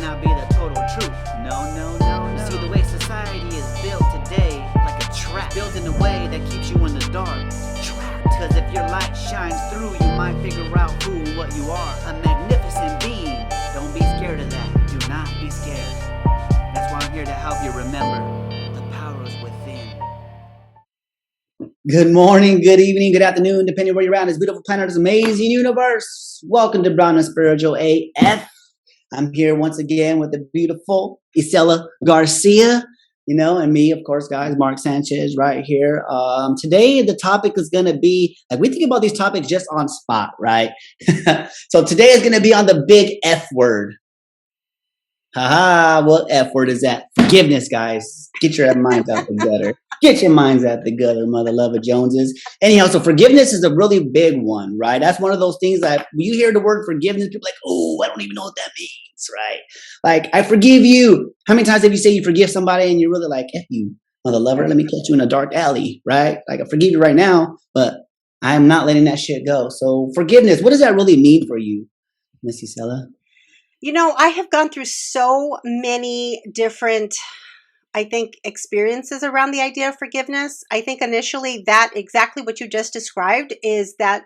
not be the total truth. No. See, the way society is built today, like a trap, it's built in a way that keeps you in the dark. Cause if your light shines through, you might figure out who and what you are. A magnificent being. Don't be scared of that. Do not be scared. That's why I'm here to help you remember the power is within. Good morning, good evening, good afternoon, depending where you're at. This beautiful planet, this amazing universe. Welcome to Brown and Spiritual AF. I'm here once again with the beautiful Isela Garcia, and me, of course, guys, Mark Sanchez right here. Today, the topic is going to be, like, we think about these topics just on spot, right? So today is going to be on the big F word. Haha, what F word is that? Forgiveness, guys. Get your minds out the gutter. Get your minds out the gutter, mother lover Joneses. Anyhow, so forgiveness is a really big one, right? That's one of those things that when you hear the word forgiveness, people are like, oh, I don't even know what that means, right? Like, I forgive you. How many times have you say you forgive somebody and you're really like, F you, mother lover, let me catch you in a dark alley, right? Like, I forgive you right now, but I am not letting that shit go. So forgiveness, what does that really mean for you, Miss Isela? I have gone through so many different, experiences around the idea of forgiveness. I think initially that exactly what you just described is that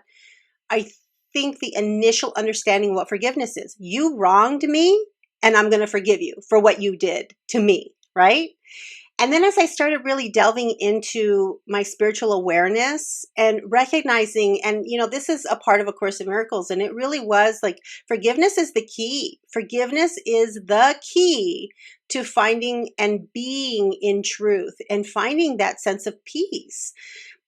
I think the initial understanding of what forgiveness is. You wronged me and I'm going to forgive you for what you did to me, right? And then as I started really delving into my spiritual awareness and recognizing, and this is a part of A Course in Miracles, and it really was like forgiveness is the key. Forgiveness is the key to finding and being in truth and finding that sense of peace.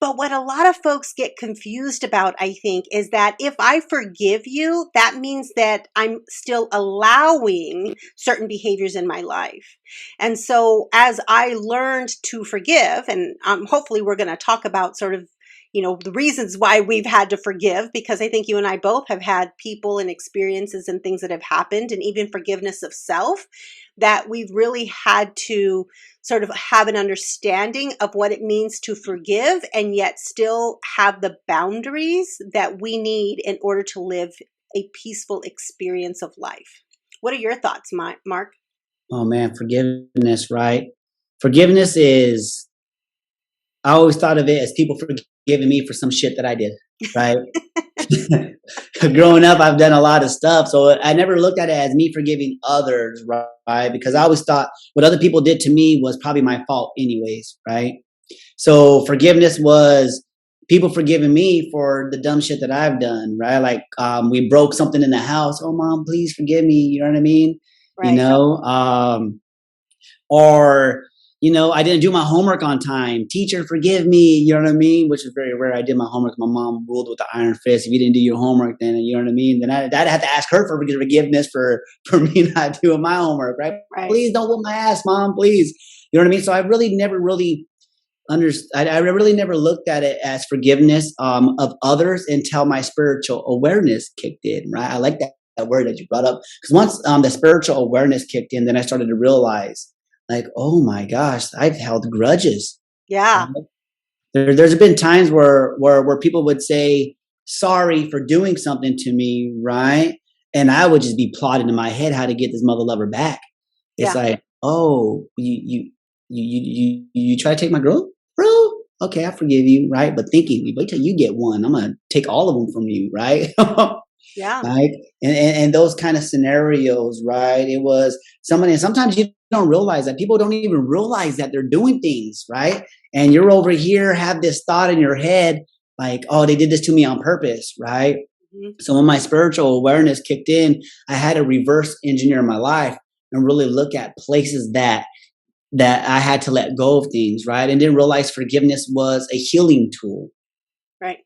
But what a lot of folks get confused about, I think, is that if I forgive you, that means that I'm still allowing certain behaviors in my life. And so as I learned to forgive, and hopefully we're going to talk about sort of, the reasons why we've had to forgive, because I think you and I both have had people and experiences and things that have happened, and even forgiveness of self, that we've really had to sort of have an understanding of what it means to forgive and yet still have the boundaries that we need in order to live a peaceful experience of life. What are your thoughts, Mark? Oh man, forgiveness, right? Forgiveness is, I always thought of it as people forgiving me for some shit that I did, right? Growing up, I've done a lot of stuff. So I never looked at it as me forgiving others, right? Because I always thought what other people did to me was probably my fault anyways, right? So forgiveness was people forgiving me for the dumb shit that I've done, right? Like we broke something in the house. Oh, mom, please forgive me. You know what I mean? Right. Or I didn't do my homework on time. Teacher, forgive me. You know what I mean? Which is very rare. I did my homework. My mom ruled with the iron fist. If you didn't do your homework, then you know what I mean? Then I'd have to ask her for forgiveness for me not doing my homework, right? Please don't whoop my ass, mom, please. You know what I mean? So I really never really understood. I really never looked at it as forgiveness of others until my spiritual awareness kicked in, right? I like that word that you brought up. Because once the spiritual awareness kicked in, then I started to realize, like, oh my gosh, I've held grudges. Yeah. There's been times where people would say sorry for doing something to me, right? And I would just be plotting in my head how to get this mother lover back. It's like, oh, you try to take my girl, bro? Okay, I forgive you, right? But thinking, wait till you get one. I'm gonna take all of them from you, right? Yeah. Right. And those kind of scenarios, right? It was somebody, and sometimes you don't realize that people don't even realize that they're doing things, right? And you're over here, have this thought in your head, like, oh, they did this to me on purpose, right? Mm-hmm. So when my spiritual awareness kicked in, I had to reverse engineer my life and really look at places that I had to let go of things, right? And didn't realize forgiveness was a healing tool.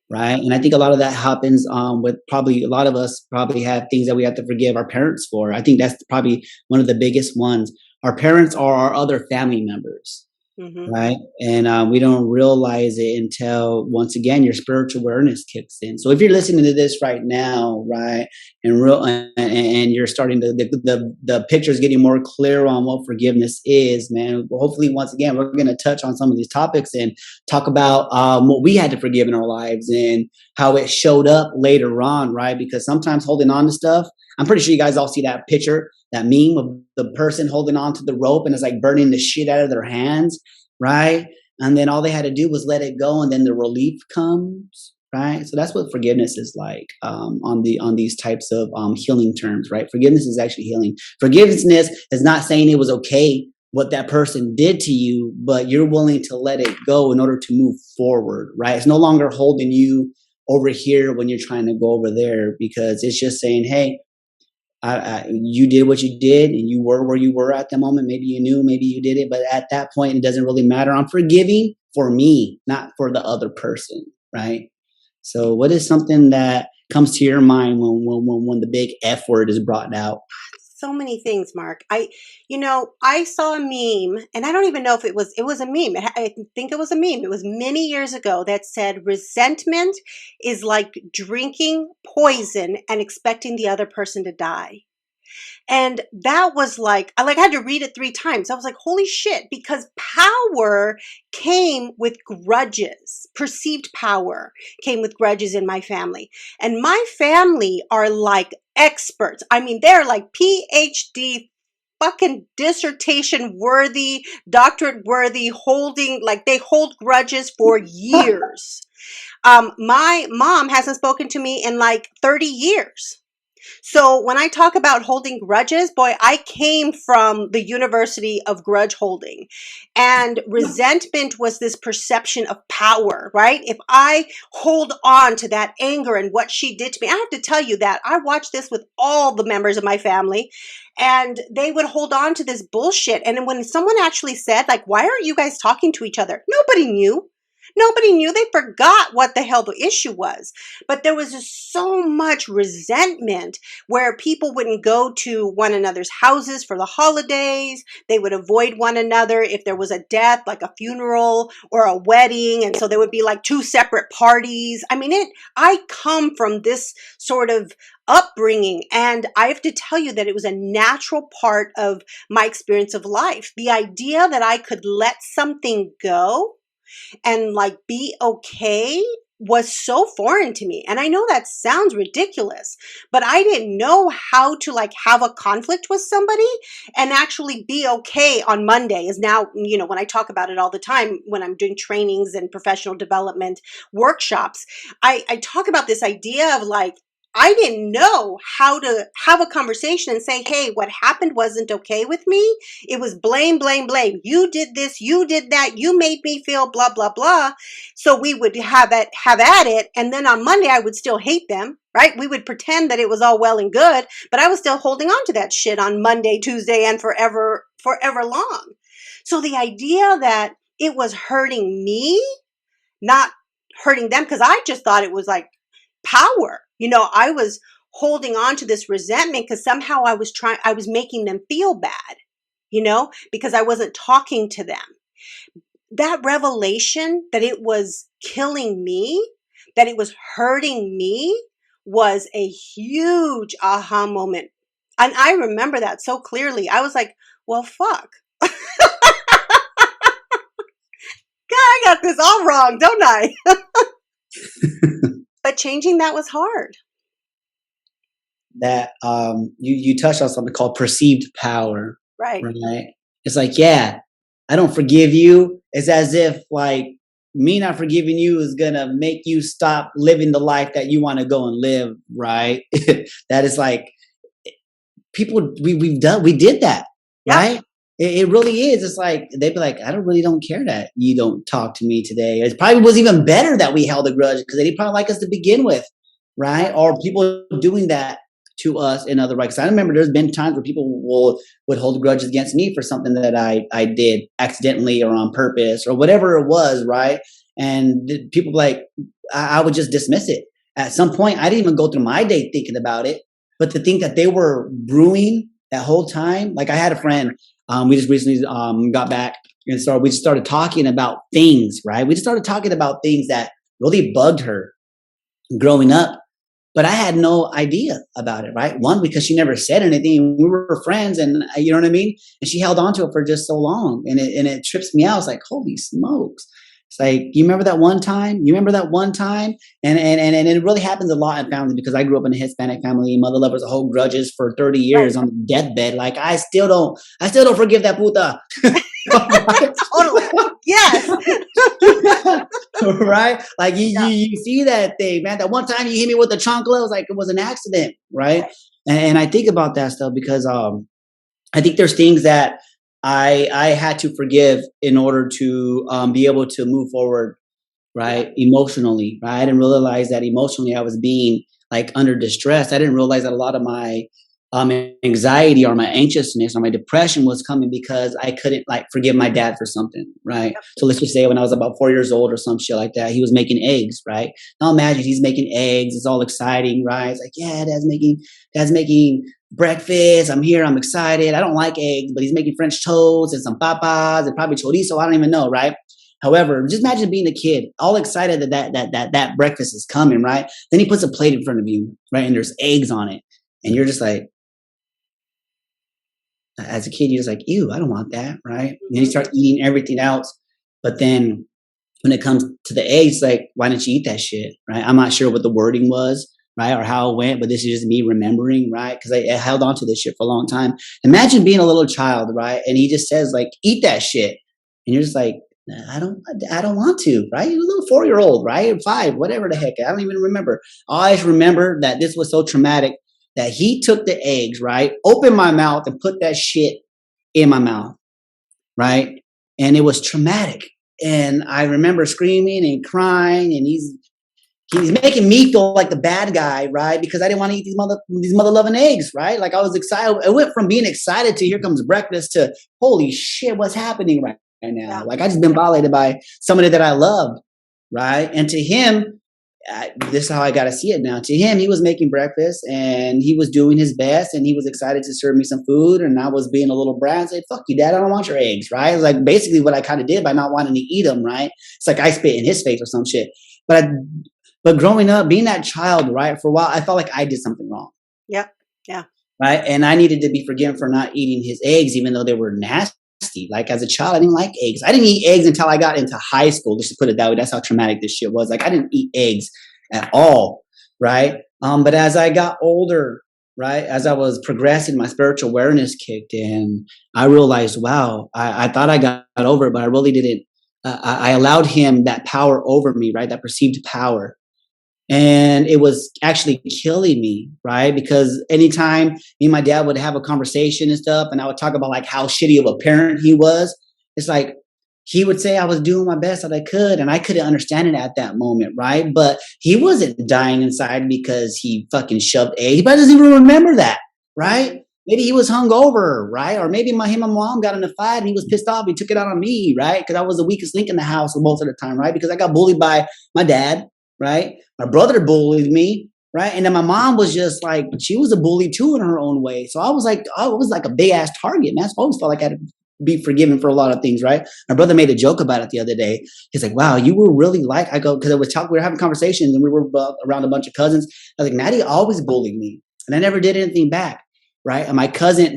Right. And I think a lot of that happens with probably a lot of us probably have things that we have to forgive our parents for. I think that's probably one of the biggest ones. Our parents are our other family members. Mm-hmm. Right. And we don't realize it until, once again, your spiritual awareness kicks in. So if you're listening to this right now, right, and you're starting to, the picture is getting more clear on what forgiveness is, man. Well, hopefully, once again, we're going to touch on some of these topics and talk about what we had to forgive in our lives and how it showed up later on, right? Because sometimes holding on to stuff, I'm pretty sure you guys all see that picture, that meme of the person holding on to the rope and it's like burning the shit out of their hands, right? And then all they had to do was let it go, and then the relief comes, right? So that's what forgiveness is like, on these types of healing terms, right? Forgiveness is actually healing. Forgiveness is not saying it was okay what that person did to you, but you're willing to let it go in order to move forward, right? It's no longer holding you over here when you're trying to go over there, because it's just saying, hey, you did what you did and you were where you were at the moment. Maybe you knew, maybe you did it, but at that point, it doesn't really matter. I'm forgiving for me, not for the other person, right? So what is something that comes to your mind when the big F word is brought out? So many things, Mark. I saw a meme, and I don't even know if it was a meme. I think it was a meme. It was many years ago that said resentment is like drinking poison and expecting the other person to die. And that was like, I had to read it 3 times. I was like, holy shit, because power came with grudges. Perceived power came with grudges in my family. And my family are like experts. I mean, they're like PhD fucking dissertation worthy, doctorate worthy, they hold grudges for years. My mom hasn't spoken to me in like 30 years. So when I talk about holding grudges, boy, I came from the University of Grudge Holding. And resentment was this perception of power, right? If I hold on to that anger and what she did to me, I have to tell you that I watched this with all the members of my family, and they would hold on to this bullshit. And when someone actually said, like, why aren't you guys talking to each other? Nobody knew. Nobody knew. They forgot what the hell the issue was. But there was just so much resentment where people wouldn't go to one another's houses for the holidays. They would avoid one another if there was a death, like a funeral or a wedding. And so there would be like 2 separate parties. I mean, I come from this sort of upbringing, and I have to tell you that it was a natural part of my experience of life. The idea that I could let something go and like be okay was so foreign to me. And I know that sounds ridiculous, but I didn't know how to like have a conflict with somebody and actually be okay on Monday. Is now, when I talk about it all the time, when I'm doing trainings and professional development workshops, I talk about this idea of like, I didn't know how to have a conversation and say, hey, what happened wasn't okay with me. It was blame, blame, blame. You did this, you did that, you made me feel blah, blah, blah. So we would have at it. And then on Monday, I would still hate them, right? We would pretend that it was all well and good, but I was still holding on to that shit on Monday, Tuesday, and forever long. So the idea that it was hurting me, not hurting them, because I just thought it was like power. I was holding on to this resentment because somehow I was making them feel bad, because I wasn't talking to them. That revelation that it was killing me, that it was hurting me, was a huge aha moment. And I remember that so clearly. I was like, well, fuck. God, I got this all wrong, don't I? But changing that was hard. That you touched on something called perceived power, right? It's like, yeah, I don't forgive you. It's as if like me not forgiving you is gonna make you stop living the life that you want to go and live, right? That is like people we did that, yeah. Right? It really is. It's like they'd be like, I don't care that you don't talk to me today. It probably was even better that we held a grudge because they didn't probably like us to begin with, right? Or people doing that to us in other rights. I remember there's been times where people would hold grudges against me for something that I did accidentally or on purpose or whatever it was, right? And people like I would just dismiss it. At some point, I didn't even go through my day thinking about it, but to think that they were brewing that whole time. Like I had a friend. We just recently got back and we just started talking about things, right? We just started talking about things that really bugged her growing up, but I had no idea about it, right? One, because she never said anything. We were friends and you know what I mean? And she held on to it for just so long and it trips me out. It's like, holy smokes. It's like, you remember that one time? You remember that one time? And it really happens a lot in families because I grew up in a Hispanic family. Mother lovers hold grudges for 30 Right. years on the deathbed. Like I still don't forgive that puta. Totally. Yes. Right? Like Yeah. you see that thing, man. That one time you hit me with the chancla, it was like it was an accident, right? Right. And I think about that stuff because I think there's things that I had to forgive in order to be able to move forward, Yeah. right? Emotionally, right? I didn't realize that emotionally I was being like under distress. I didn't realize that a lot of my anxiety or my anxiousness or my depression was coming because I couldn't like forgive my dad for something, right? Yep. So let's just say when I was about 4 years old or some shit like that, he was making eggs, right? Now imagine he's making eggs. It's all exciting, right? It's like, yeah, dad's making breakfast. I'm here. I'm excited. I don't like eggs, but he's making French toast and some papas and probably chorizo. I don't even know, right? However, just imagine being a kid, all excited that breakfast is coming, right? Then he puts a plate in front of you, right? And there's eggs on it. And you're just like, as a kid, you're just like, ew, I don't want that, right? And then you start eating everything else. But then when it comes to the eggs, like, why didn't you eat that shit, right? I'm not sure what the wording was, right? Or how it went, but this is just me remembering, right? Because I held on to this shit for a long time. Imagine being a little child, right? And he just says, like, eat that shit. And you're just like, "Nah, I don't want to, right? You're a little 4-year-old, right? Or 5, whatever the heck. I don't even remember. I always remember that this was so traumatic that he took the eggs, right? Opened my mouth and put that shit in my mouth, right? And it was traumatic. And I remember screaming and crying, and he's making me feel like the bad guy, right? Because I didn't want to eat these mother loving eggs, right? Like I was excited. It went from being excited to here comes breakfast to holy shit, what's happening right now? Yeah. Like I just been violated by somebody that I loved, right? And to him, this is how I got to see it now. To him, he was making breakfast and he was doing his best and he was excited to serve me some food. And I was being a little brat and said, fuck you, dad, I don't want your eggs, right? It's like basically what I kind of did by not wanting to eat them, right? It's like I spit in his face or some shit. But growing up, being that child, right, for a while, I felt like I did something wrong. Yep. Yeah. Right. And I needed to be forgiven for not eating his eggs, even though they were nasty. Like as a child, I didn't like eggs. I didn't eat eggs until I got into high school. Let's just put it that way. That's how traumatic this shit was. Like I didn't eat eggs at all. Right. But as I got older, right, as I was progressing, my spiritual awareness kicked in. I realized, wow, I thought I got over it, but I really didn't. I allowed him that power over me, right? That perceived power. And it was actually killing me, right? Because anytime me and my dad would have a conversation and stuff, and I would talk about like how shitty of a parent he was, it's like he would say I was doing my best that I could, and I couldn't understand it at that moment, right? But he wasn't dying inside because he fucking shoved eggs. He probably doesn't even remember that, right? Maybe he was hungover, right? Or maybe him and my mom got in a fight and he was pissed off. He took it out on me, right? Because I was the weakest link in the house most of the time, right? Because I got bullied by my dad, right? My brother bullied me, right? And then my mom was just like, she was a bully too in her own way. So I was like a big ass target, man. I always felt like I had to be forgiven for a lot of things, right? My brother made a joke about it the other day. He's like, wow, you were really like, I go, because we were having conversations and we were around a bunch of cousins. I was like, Maddie always bullied me and I never did anything back. Right. And my cousin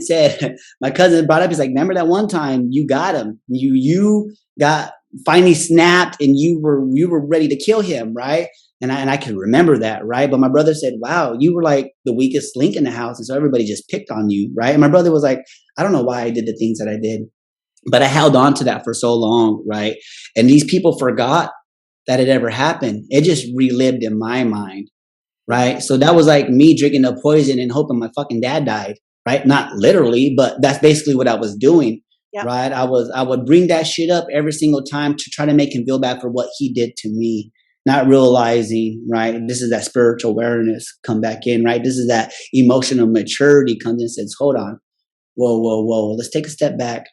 brought up, he's like, remember that one time you got him, you got finally snapped and you were ready to kill him. Right. And I can remember that. Right. But my brother said, wow, you were like the weakest link in the house. And so everybody just picked on you. Right. And my brother was like, I don't know why I did the things that I did, but I held on to that for so long. Right. And these people forgot that it ever happened. It just relived in my mind. Right. So that was like me drinking the poison and hoping my fucking dad died. Right. Not literally, but that's basically what I was doing. Yep. Right. I would bring that shit up every single time to try to make him feel bad for what he did to me, not realizing, right. This is that spiritual awareness come back in. Right. This is that emotional maturity comes in and says, hold on. Whoa. Let's take a step back.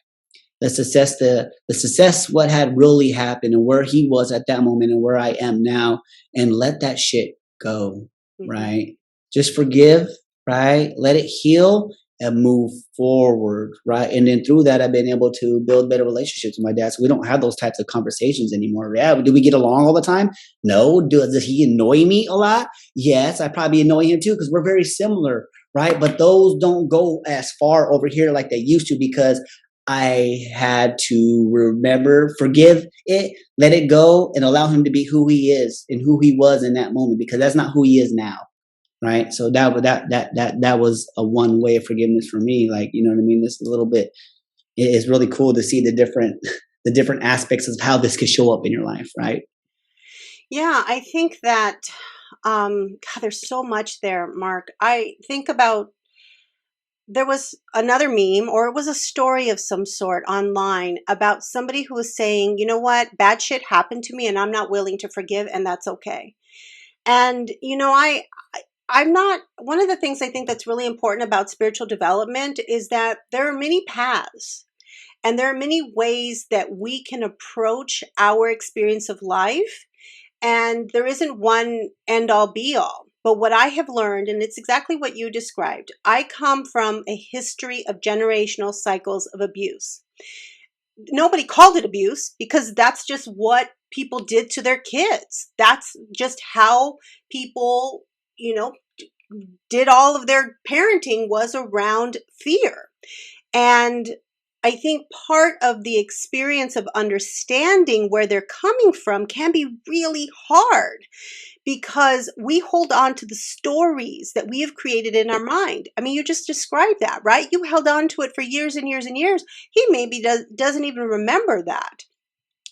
Let's assess what had really happened and where he was at that moment and where I am now and let that shit go. Right? Just forgive, right? Let it heal and move forward, right? And then through that, I've been able to build better relationships with my dad. So we don't have those types of conversations anymore. Yeah, do we get along all the time? No. Does he annoy me a lot? Yes, I probably annoy him too because we're very similar, right? But those don't go as far over here like they used to because I had to remember, forgive it, let it go, and allow him to be who he is and who he was in that moment, because that's not who he is now, right? So that was a one way of forgiveness for me. Like, you know what I mean? This a little bit. It's really cool to see the different the different aspects of how this could show up in your life, right? Yeah, I think that, God, there's so much there, Mark. I think about, there was another meme, or it was a story of some sort online about somebody who was saying, you know what, bad shit happened to me and I'm not willing to forgive, and that's okay. And, I'm not, one of the things I think that's really important about spiritual development is that there are many paths. And there are many ways that we can approach our experience of life. And there isn't one end all be all. But what I have learned, and it's exactly what you described, I come from a history of generational cycles of abuse. Nobody called it abuse because that's just what people did to their kids. That's just how people, you know, did all of their parenting, was around fear. And I think part of the experience of understanding where they're coming from can be really hard because we hold on to the stories that we have created in our mind. I mean, you just described that, right? You held on to it for years and years and years. He maybe doesn't even remember that.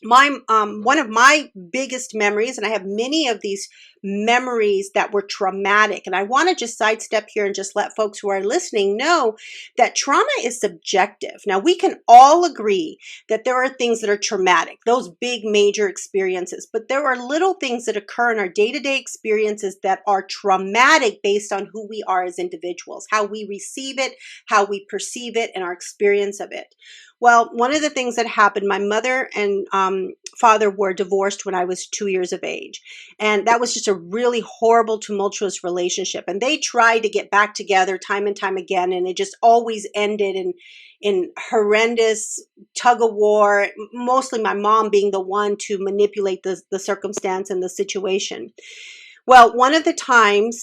One of my biggest memories, and I have many of these memories that were traumatic, and I want to just sidestep here and just let folks who are listening know that trauma is subjective. Now, we can all agree that there are things that are traumatic, those big major experiences, but there are little things that occur in our day-to-day experiences that are traumatic based on who we are as individuals, how we receive it, how we perceive it, and our experience of it. Well, one of the things that happened, my mother and father were divorced when I was 2 years of age. And that was just a really horrible, tumultuous relationship. And they tried to get back together time and time again. And it just always ended in horrendous tug of war, mostly my mom being the one to manipulate the circumstance and the situation. Well, one of the times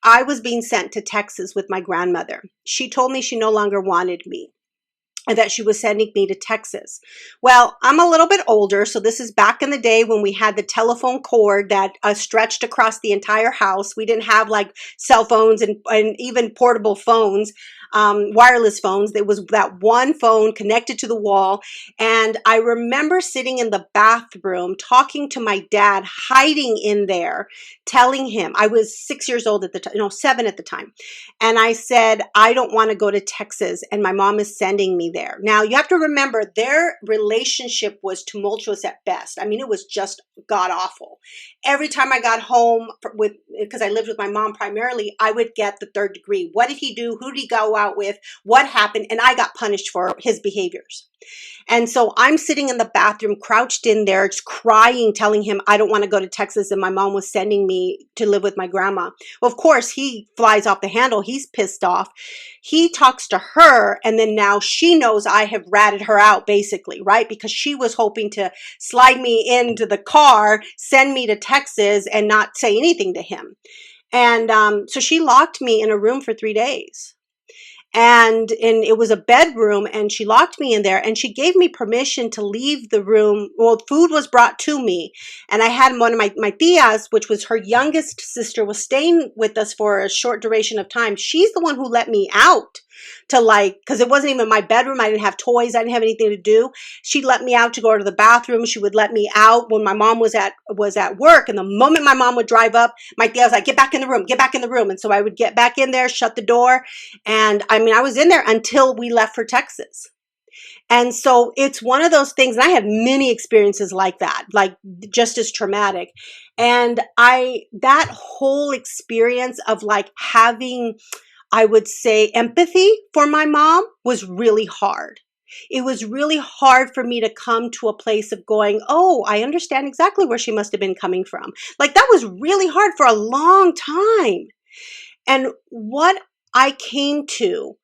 I was being sent to Texas with my grandmother. She told me she no longer wanted me and that she was sending me to Texas. Well, I'm a little bit older, so this is back in the day when we had the telephone cord that stretched across the entire house. We didn't have like cell phones and even portable phones, wireless phones. There was that one phone connected to the wall. And I remember sitting in the bathroom talking to my dad, hiding in there, telling him, I was 6 years old at the time, no, 7 at the time. And I said, I don't want to go to Texas, and my mom is sending me there. Now, you have to remember, their relationship was tumultuous at best. I mean, it was just god awful. Every time I got home, because I lived with my mom primarily, I would get the third degree. What did he do? Who did he go out with? What happened? And I got punished for his behaviors. And so I'm sitting in the bathroom, crouched in there, just crying, telling him I don't want to go to Texas, and my mom was sending me to live with my grandma. Well, of course, he flies off the handle. He's pissed off. He talks to her, and then now she knows I have ratted her out, basically, right? Because she was hoping to slide me into the car, send me to Texas, and not say anything to him. And so she locked me in a room for 3 days. And it was a bedroom, and she locked me in there, and she gave me permission to leave the room. Well, food was brought to me, and I had one of my tias, which was her youngest sister, was staying with us for a short duration of time. She's the one who let me out to, like, because it wasn't even my bedroom. I didn't have toys. I didn't have anything to do. She let me out to go to the bathroom. She would let me out when my mom was at work. And the moment my mom would drive up, my tia was like, get back in the room, get back in the room. And so I would get back in there, shut the door. And I mean, I was in there until we left for Texas. And so it's one of those things. And I had many experiences like that, like just as traumatic. And that whole experience of like having, I would say, empathy for my mom was really hard. It was really hard for me to come to a place of going, oh, I understand exactly where she must have been coming from. Like that was really hard for a long time. And what I came to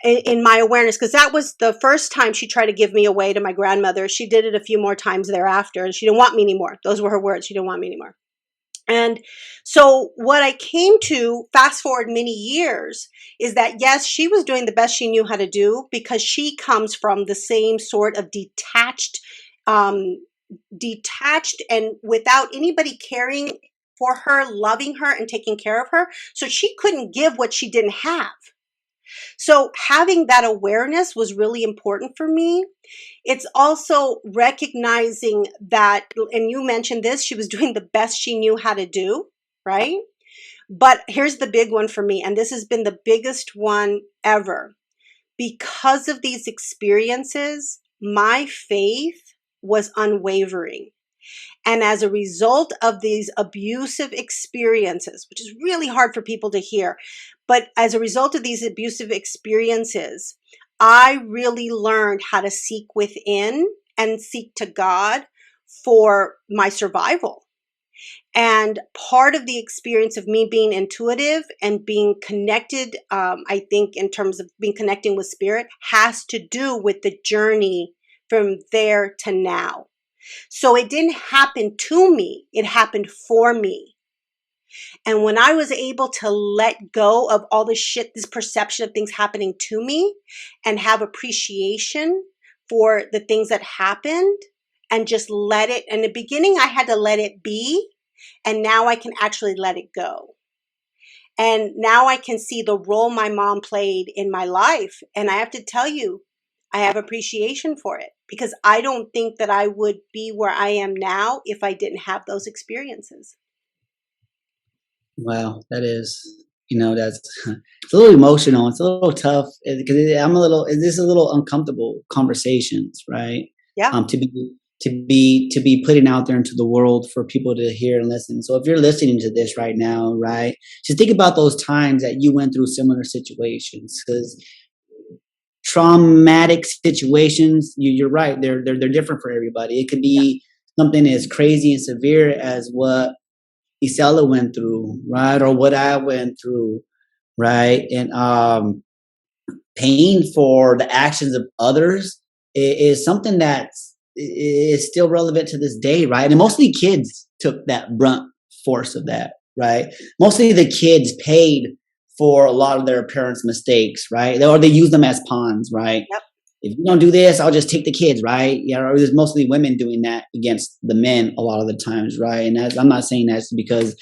in my awareness, because that was the first time she tried to give me away to my grandmother. She did it a few more times thereafter, and she didn't want me anymore. Those were her words. She didn't want me anymore. And so what I came to, fast forward many years, is that yes, she was doing the best she knew how to do, because she comes from the same sort of um, detached and without anybody caring for her, loving her and taking care of her. So she couldn't give what she didn't have. So having that awareness was really important for me. It's also recognizing that, and you mentioned this, she was doing the best she knew how to do, right? But here's the big one for me, and this has been the biggest one ever. Because of these experiences, my faith was unwavering. And as a result of these abusive experiences, which is really hard for people to hear, but as a result of these abusive experiences, I really learned how to seek within and seek to God for my survival. And part of the experience of me being intuitive and being connected, I think in terms of being connecting with spirit, has to do with the journey from there to now. So it didn't happen to me, it happened for me. And when I was able to let go of all this shit, this perception of things happening to me, and have appreciation for the things that happened, and just let it, in the beginning I had to let it be, and now I can actually let it go. And now I can see the role my mom played in my life. And I have to tell you, I have appreciation for it, because I don't think that I would be where I am now if I didn't have those experiences. Wow, that is, that's it's a little emotional. It's a little tough because this is a little uncomfortable conversations, right? Yeah. To be putting out there into the world for people to hear and listen. So if you're listening to this right now, right, just think about those times that you went through similar situations, because traumatic situations, you're right, they're different for everybody. It could be something as crazy and severe as what Isela went through, right, or what I went through, right, and paying for the actions of others is something that is still relevant to this day, right? And mostly kids took that brunt force of that, right? Mostly the kids paid for a lot of their parents' mistakes, right? Or they use them as pawns, right? Yep. If you don't do this, I'll just take the kids, right? Yeah, or there's mostly women doing that against the men a lot of the times, right? And I'm not saying that's because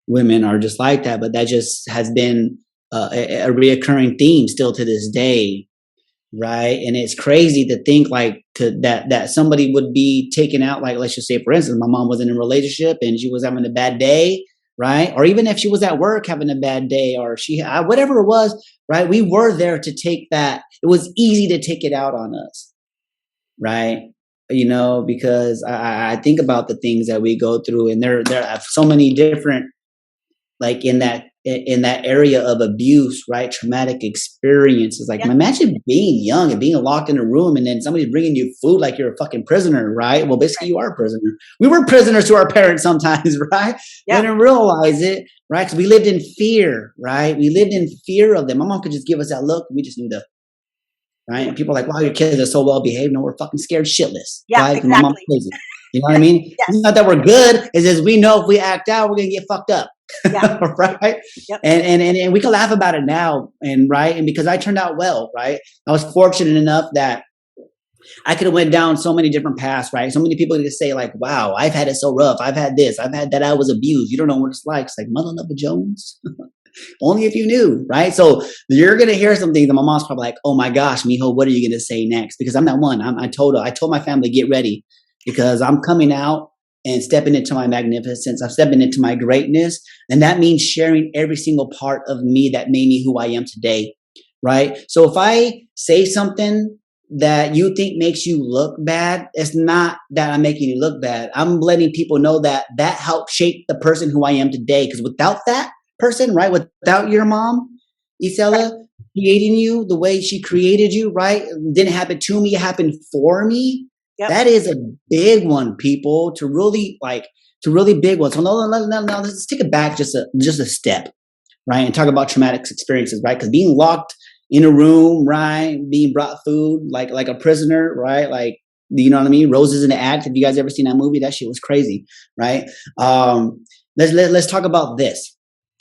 women are just like that, but that just has been a reoccurring theme still to this day, right? And it's crazy to think like that somebody would be taken out, like let's just say for instance, my mom was in a relationship and she was having a bad day, right? Or even if she was at work having a bad day, or whatever it was, right? We were there to take that. It was easy to take it out on us, right? Because I think about the things that we go through, and there are so many different, like in that area of abuse, right? Traumatic experiences. Like imagine being young and being locked in a room, and then somebody's bringing you food like you're a fucking prisoner, right? Well, basically you are a prisoner. We were prisoners to our parents sometimes, right? Yeah. We didn't realize it, right? Because we lived in fear, right? We lived in fear of them. My mom could just give us that look. We just knew that. Right? And people are like, wow, your kids are so well behaved. No, we're fucking scared shitless. Yeah, right? exactly. My mom's crazy. You know what I mean? Yes. It's not that we're good. It's just we know if we act out, we're gonna get fucked up. Yeah. Right? Yep. And we can laugh about it now, and right, and because I turned out well, right? I was fortunate enough that I could have went down so many different paths, right? So many people could say like, wow, I've had it so rough. I've had this. I've had that. I was abused. You don't know what it's like. It's like, Mother Love Jones. Only if you knew, right? So you're gonna hear some things, and my mom's probably like, "Oh my gosh, Mijo, what are you gonna say next?" Because I'm that one. I told my family, get ready, because I'm coming out and stepping into my magnificence. I'm stepping into my greatness, and that means sharing every single part of me that made me who I am today, right? So if I say something that you think makes you look bad, it's not that I'm making you look bad. I'm letting people know that helped shape the person who I am today. Because without that person, right? Without your mom, Isela, creating you the way she created you, right? It didn't happen to me, it happened for me. Yep. That is a big one, people, to really big one. So no, let's take it back just a step, right? And talk about traumatic experiences, right? Because being locked in a room, right? Being brought food like a prisoner, right? Like, you know what I mean? Roses in the Attic. Have you guys ever seen that movie? That shit was crazy, right? let's talk about this.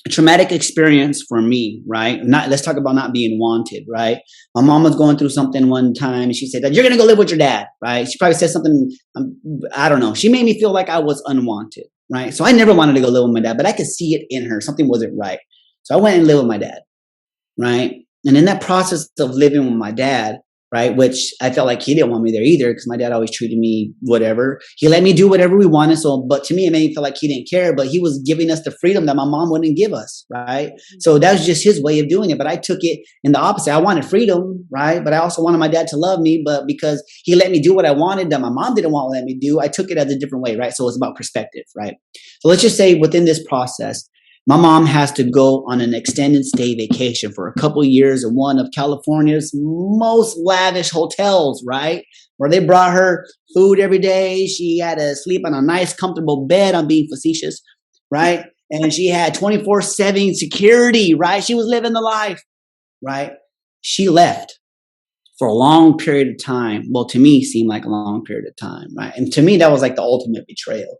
A traumatic experience for me, right? Let's talk about not being wanted, right? My mom was going through something one time and she said that you're going to go live with your dad, right? She probably said something, I don't know. She made me feel like I was unwanted, right? So I never wanted to go live with my dad, but I could see it in her. Something wasn't right. So I went and lived with my dad, right? And in that process of living with my dad, right, which I felt like he didn't want me there either because my dad always treated me whatever. He let me do whatever we wanted. So, but to me, it made me feel like he didn't care, but he was giving us the freedom that my mom wouldn't give us, right? So that was just his way of doing it. But I took it in the opposite. I wanted freedom, right? But I also wanted my dad to love me. But because he let me do what I wanted that my mom didn't want to let me do, I took it as a different way, right? So it's about perspective, right? So let's just say within this process, my mom has to go on an extended stay vacation for a couple of years in one of California's most lavish hotels, right? Where they brought her food every day. She had to sleep on a nice, comfortable bed. I'm being facetious, right? And she had 24/7 security, right? She was living the life, right? She left for a long period of time. Well, to me, seemed like a long period of time, right? And to me, that was like the ultimate betrayal,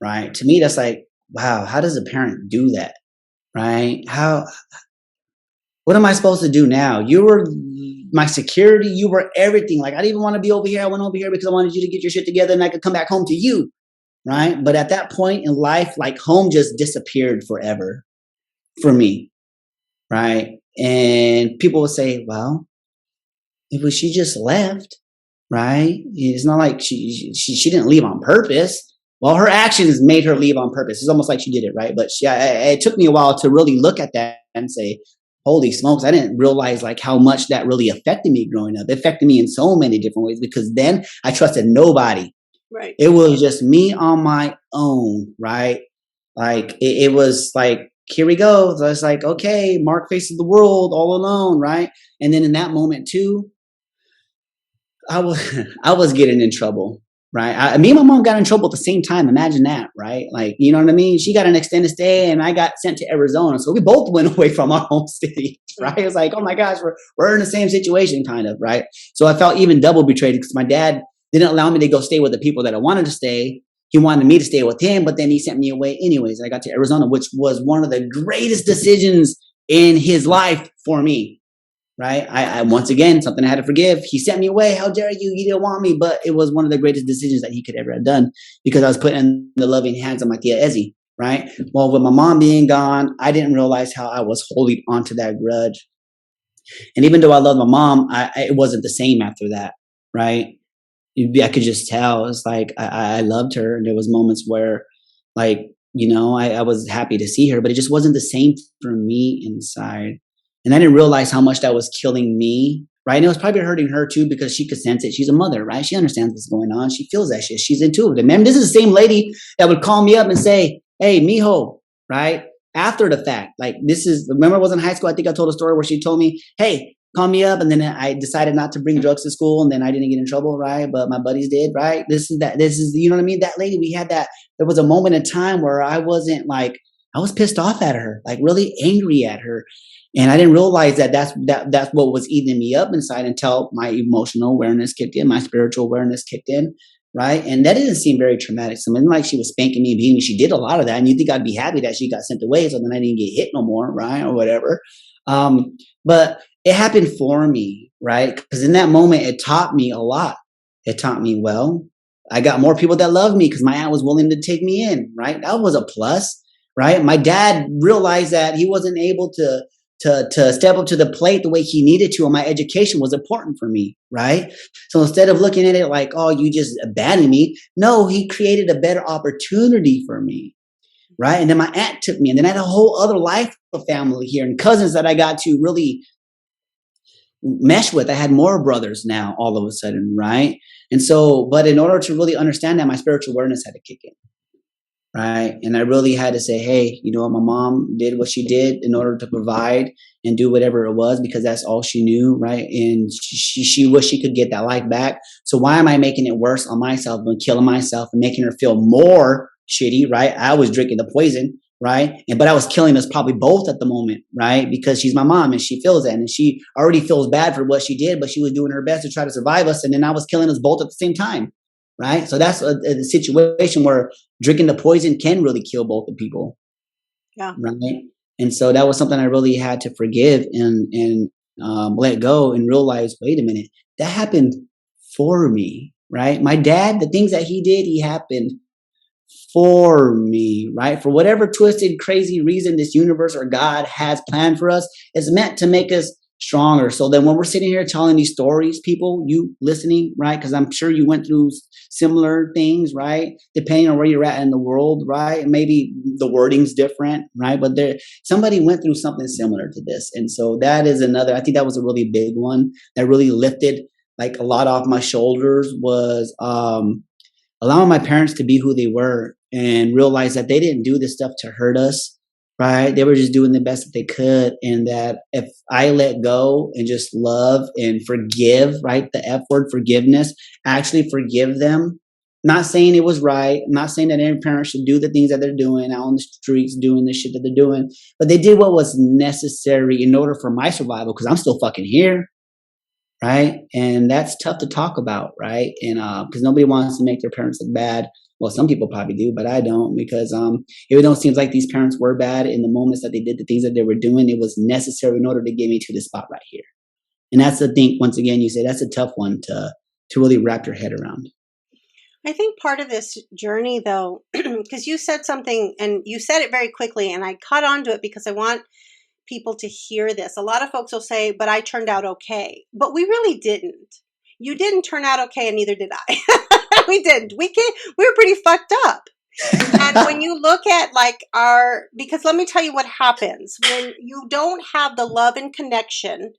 right? To me, that's like, wow, how does a parent do that? Right? What am I supposed to do now? You were my security. You were everything. Like, I didn't even want to be over here. I went over here because I wanted you to get your shit together and I could come back home to you. Right? But at that point in life, like, home just disappeared forever for me. Right? And people would say, well, she just left. Right? It's not like she didn't leave on purpose. Well, her actions made her leave on purpose. It's almost like she did it, right? But it took me a while to really look at that and say, holy smokes, I didn't realize like how much that really affected me growing up. It affected me in so many different ways because then I trusted nobody. Right. It was just me on my own, right? Like it was like, here we go. So it's like, okay, Mark faces the world all alone, right? And then in that moment too, I was getting in trouble. Right. Me and my mom got in trouble at the same time. Imagine that. Right. Like, you know what I mean? She got an extended stay and I got sent to Arizona. So we both went away from our home city. Right. It's like, oh my gosh, we're in the same situation kind of. Right. So I felt even double betrayed because my dad didn't allow me to go stay with the people that I wanted to stay. He wanted me to stay with him, but then he sent me away anyways. I got to Arizona, which was one of the greatest decisions in his life for me. Right. I once again, something I had to forgive. He sent me away. How dare you? He didn't want me. But it was one of the greatest decisions that he could ever have done because I was put in the loving hands of my tia Ezzy. Right. Well, with my mom being gone, I didn't realize how I was holding onto that grudge. And even though I loved my mom, it wasn't the same after that. Right. I could just tell. It's like I loved her. And there was moments where like, you know, I was happy to see her, but it just wasn't the same for me inside. And I didn't realize how much that was killing me, right? And it was probably hurting her too because she could sense it. She's a mother, right? She understands what's going on. She feels that shit. She's intuitive. Man, this is the same lady that would call me up and say, hey, mijo, right? After the fact, like remember I was in high school. I think I told a story where she told me, hey, call me up. And then I decided not to bring drugs to school and then I didn't get in trouble, right? But my buddies did, right? This is, you know what I mean? That lady, we had that. There was a moment in time where I wasn't like, I was pissed off at her, like really angry at her. And I didn't realize that that's what was eating me up inside until my emotional awareness kicked in, my spiritual awareness kicked in, right? And that didn't seem very traumatic. So it wasn't like she was spanking me and beating me. She did a lot of that. And you think I'd be happy that she got sent away so then I didn't get hit no more, right? Or whatever. But it happened for me, right? Because in that moment, it taught me a lot. It taught me, well, I got more people that loved me because my aunt was willing to take me in, right? That was a plus, right? My dad realized that he wasn't able to step up to the plate the way he needed to, and my education was important for me, right? So instead of looking at it like, oh, you just abandoned me, no, he created a better opportunity for me, right? And then my aunt took me, and then I had a whole other life of family here and cousins that I got to really mesh with. I had more brothers now all of a sudden, right? And so, but in order to really understand that, my spiritual awareness had to kick in. Right. And I really had to say, hey, you know what? My mom did what she did in order to provide and do whatever it was because that's all she knew. Right. And she wished she could get that life back. So why am I making it worse on myself and killing myself and making her feel more shitty? Right. I was drinking the poison. Right. But I was killing us probably both at the moment. Right. Because she's my mom and she feels that and she already feels bad for what she did, but she was doing her best to try to survive us. And then I was killing us both at the same time. right? So that's a situation where drinking the poison can really kill both the people, Yeah. right? And so that was something I really had to forgive and let go and realize, wait a minute, that happened for me, right? My dad, the things that he did, he happened for me, right? For whatever twisted, crazy reason this universe or God has planned for us, it's meant to make us stronger. So then when we're sitting here telling these stories, people, you listening, right? Because I'm sure you went through similar things, right? Depending on where you're at in the world, right? And maybe the wording's different, right? But there somebody went through something similar to this. And so that is another, I think that was a really big one that really lifted like a lot off my shoulders was allowing my parents to be who they were and realize that they didn't do this stuff to hurt us, right? They were just doing the best that they could. And that if I let go and just love and forgive, right? The F word, forgiveness, actually forgive them. Not saying it was right. I'm not saying that every parent should do the things that they're doing out on the streets, doing the shit that they're doing, but they did what was necessary in order for my survival because I'm still fucking here, right? And that's tough to talk about, right? And because nobody wants to make their parents look bad. Well, some people probably do, but I don't because even though it seems like these parents were bad in the moments that they did the things that they were doing, it was necessary in order to get me to the spot right here. And that's the thing. Once again, you say that's a tough one to really wrap your head around. I think part of this journey, though, because you said something and you said it very quickly, and I caught on to it because I want people to hear this. A lot of folks will say, but I turned out okay. But we really didn't. You didn't turn out okay, and neither did I. We didn't. We were pretty fucked up. And when you look at like because let me tell you what happens when you don't have the love and connection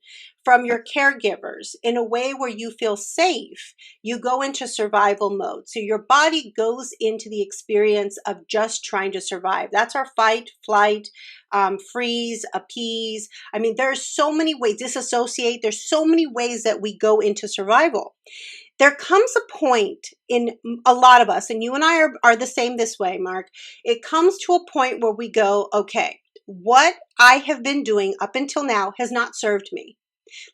from your caregivers in a way where you feel safe, you go into survival mode. So your body goes into the experience of just trying to survive. That's our fight, flight, freeze, appease. I mean, there's so many ways, disassociate. There's so many ways that we go into survival. There comes a point in a lot of us, and you and I are the same this way, Mark. It comes to a point where we go, okay, what I have been doing up until now has not served me.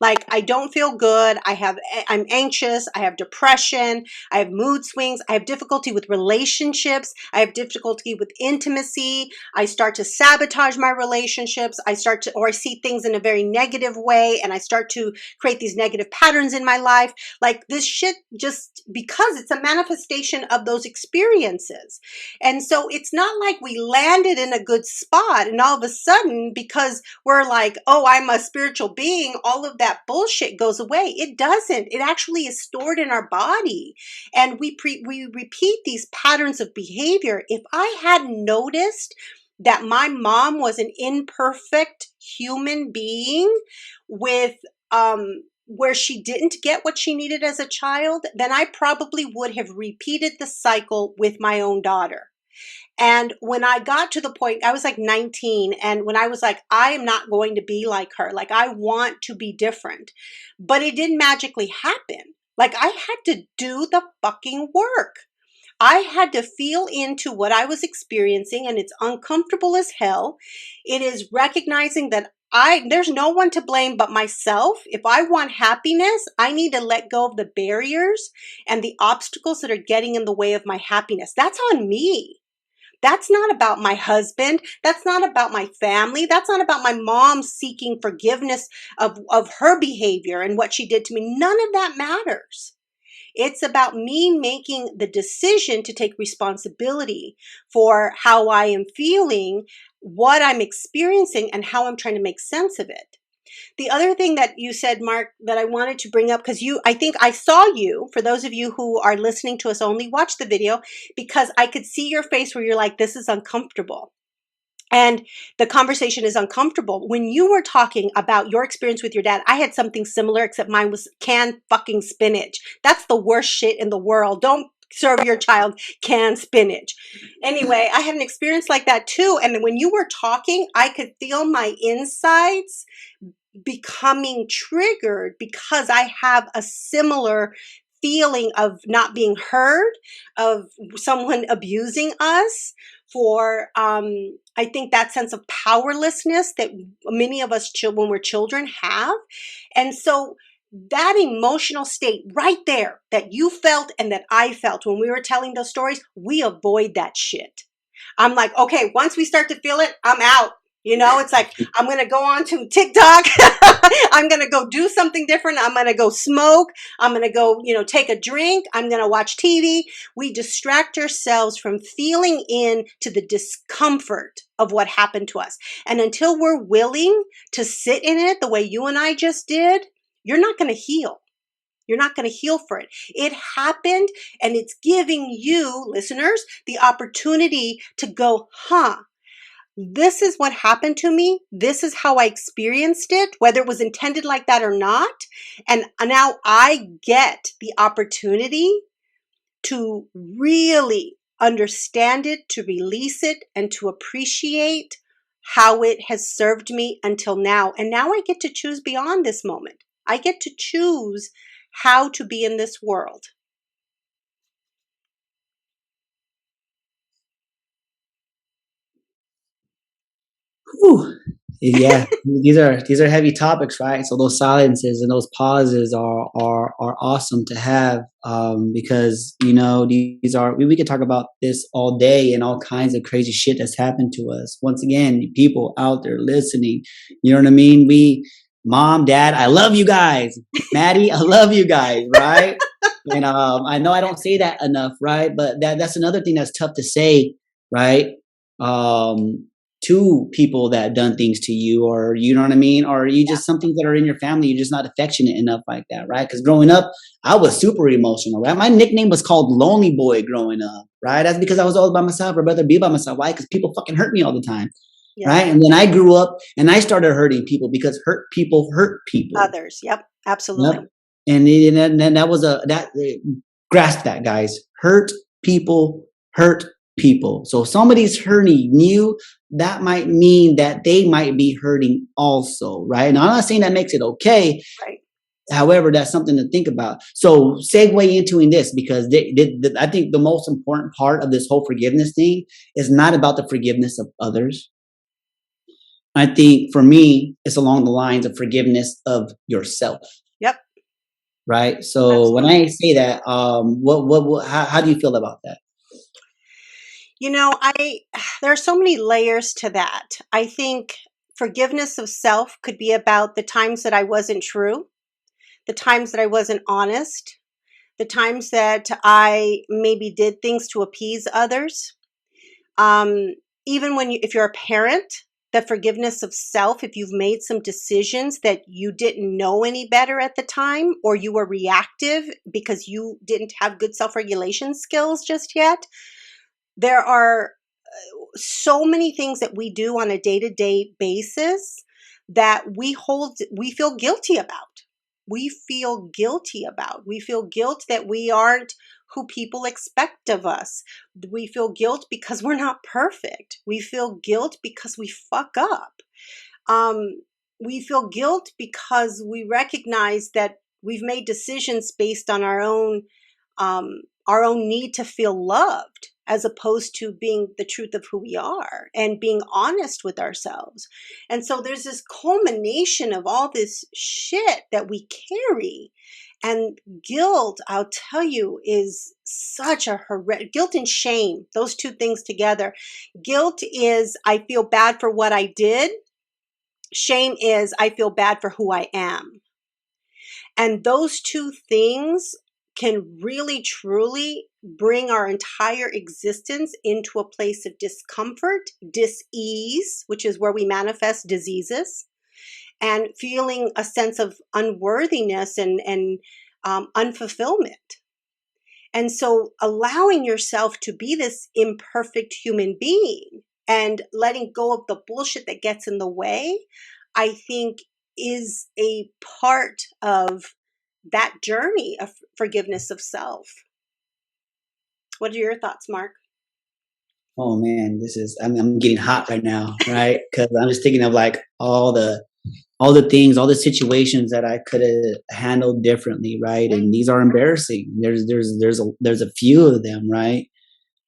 Like, I don't feel good. I'm anxious. I have depression. I have mood swings. I have difficulty with relationships. I have difficulty with intimacy. I start to sabotage my relationships. Or I see things in a very negative way, and I start to create these negative patterns in my life. Like, this shit, just because it's a manifestation of those experiences. And so it's not like we landed in a good spot and all of a sudden, because we're like, oh, I'm a spiritual being, all of that bullshit goes away. It doesn't. It actually is stored in our body. And we repeat these patterns of behavior. If I hadn't noticed that my mom was an imperfect human being with where she didn't get what she needed as a child, then I probably would have repeated the cycle with my own daughter. And when I got to the point, I was like 19. And when I was like, I am not going to be like her. Like, I want to be different. But it didn't magically happen. Like, I had to do the fucking work. I had to feel into what I was experiencing, and it's uncomfortable as hell. It is recognizing that there's no one to blame but myself. If I want happiness, I need to let go of the barriers and the obstacles that are getting in the way of my happiness. That's on me. That's not about my husband. That's not about my family. That's not about my mom seeking forgiveness of her behavior and what she did to me. None of that matters. It's about me making the decision to take responsibility for how I am feeling, what I'm experiencing, and how I'm trying to make sense of it. The other thing that you said, Mark, that I wanted to bring up, because I think I saw you, for those of you who are listening to us only, watch the video, because I could see your face where you're like, this is uncomfortable. And the conversation is uncomfortable. When you were talking about your experience with your dad, I had something similar, except mine was canned fucking spinach. That's the worst shit in the world. Don't serve your child canned spinach. Anyway, I had an experience like that too. And when you were talking, I could feel my insides becoming triggered because I have a similar feeling of not being heard, of someone abusing us, for I think that sense of powerlessness that many of us when we're children have. And so that emotional state right there that you felt and that I felt when we were telling those stories, we avoid that shit. I'm like, okay, once we start to feel it, I'm out. You know, it's like, I'm going to go on to TikTok. I'm going to go do something different. I'm going to go smoke. I'm going to go, take a drink. I'm going to watch TV. We distract ourselves from feeling into the discomfort of what happened to us. And until we're willing to sit in it the way you and I just did, you're not going to heal. You're not going to heal for it. It happened, and it's giving you, listeners, the opportunity to go, this is what happened to me. This is how I experienced it, whether it was intended like that or not. And now I get the opportunity to really understand it, to release it, and to appreciate how it has served me until now. And now I get to choose beyond this moment. I get to choose how to be in this world. Whew. Yeah, these are heavy topics, right? So those silences and those pauses are awesome to have, because these are we could talk about this all day and all kinds of crazy shit that's happened to us. Once again, people out there listening, you know what I mean? Mom, Dad, I love you guys. Maddie, I love you guys, right? And I know I don't say that enough, right? But that's another thing that's tough to say, right? To people that have done things to you, or you know what I mean, or you just some things that are in your family, you're just not affectionate enough like that, right? Because growing up, I was super emotional, right? My nickname was called Lonely Boy growing up, right? That's because I was all by myself. I'd rather be by myself. Why? Because people fucking hurt me all the time, right? And then I grew up and I started hurting people because hurt people hurt people. Others, yep, absolutely. Yep. And then that was grasp that, guys. Hurt people hurt people. So if somebody's hurting you, that might mean that they might be hurting also, right? Now, I'm not saying that makes it okay. Right. However, that's something to think about. So segue into this, because I think the most important part of this whole forgiveness thing is not about the forgiveness of others. I think for me, it's along the lines of forgiveness of yourself. Yep. Right. So absolutely. When I say that, how do you feel about that? There are so many layers to that. I think forgiveness of self could be about the times that I wasn't true, the times that I wasn't honest, the times that I maybe did things to appease others. Even if you're a parent, the forgiveness of self, if you've made some decisions that you didn't know any better at the time, or you were reactive because you didn't have good self-regulation skills just yet. There are so many things that we do on a day-to-day basis that we feel guilty about. We feel guilty about. We feel guilt that we aren't who people expect of us. We feel guilt because we're not perfect. We feel guilt because we fuck up. We feel guilt because we recognize that we've made decisions based on our own need to feel loved, as opposed to being the truth of who we are and being honest with ourselves. And so there's this culmination of all this shit that we carry. And guilt, I'll tell you, is such a horrific, guilt and shame, those two things together. Guilt is, I feel bad for what I did. Shame is, I feel bad for who I am. And those two things can really, truly bring our entire existence into a place of discomfort, dis-ease, which is where we manifest diseases, and feeling a sense of unworthiness and unfulfillment. And so allowing yourself to be this imperfect human being and letting go of the bullshit that gets in the way, I think is a part of that journey of forgiveness of self. What are your thoughts, Mark? Oh man, I'm getting hot right now, right? Because I'm just thinking of like all the things, all the situations that I could have handled differently, right? And these are embarrassing. There's a few of them, right?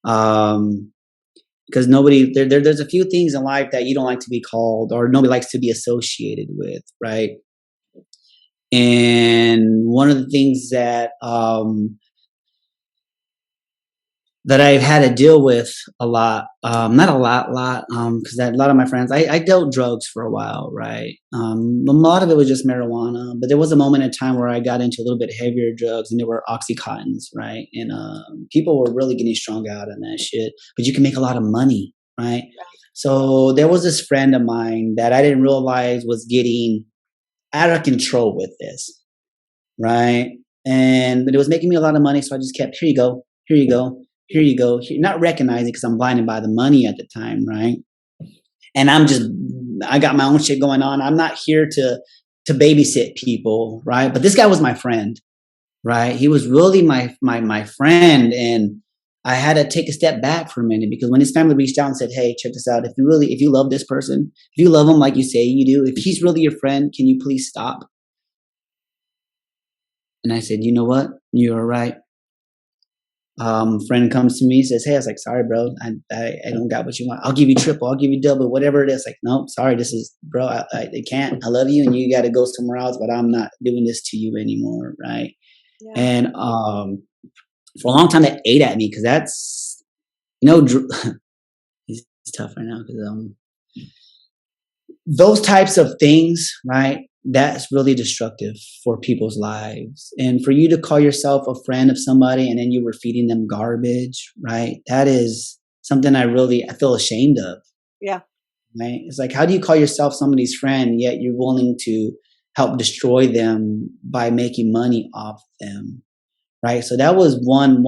Because there's a few things in life that you don't like to be called, or nobody likes to be associated with, right? And one of the things that that I've had to deal with a lot, not a lot, because a lot of my friends, I dealt drugs for a while, right? A lot of it was just marijuana, but there was a moment in time where I got into a little bit heavier drugs, and there were oxycontins, right? And people were really getting strung out on that shit, but you can make a lot of money, right? So there was this friend of mine that I didn't realize was getting out of control with this, right? But it was making me a lot of money, so I just kept, here you go, here you go, here you go, here, not recognizing because I'm blinded by the money at the time, right? And I got my own shit going on. I'm not here to babysit people, right? But this guy was my friend, right? He was really my friend, and I had to take a step back for a minute because when his family reached out and said, "Hey, check this out. If you love this person, if you love him like you say you do, if he's really your friend, can you please stop?" And I said, "You know what? You're right." Friend comes to me, says, "Hey," I was like, "Sorry, bro. I don't got what you want. I'll give you triple. I'll give you double, whatever it is." Like, "Nope, sorry. This is, bro. I can't. I love you, and you got to go somewhere else. But I'm not doing this to you anymore, right?" Yeah. And for a long time, that ate at me because that's, he's tough right now because those types of things, right? That's really destructive for people's lives. And for you to call yourself a friend of somebody and then you were feeding them garbage, right? That is something I feel ashamed of. Yeah. Right? It's like, how do you call yourself somebody's friend yet you're willing to help destroy them by making money off them? Right. So that was one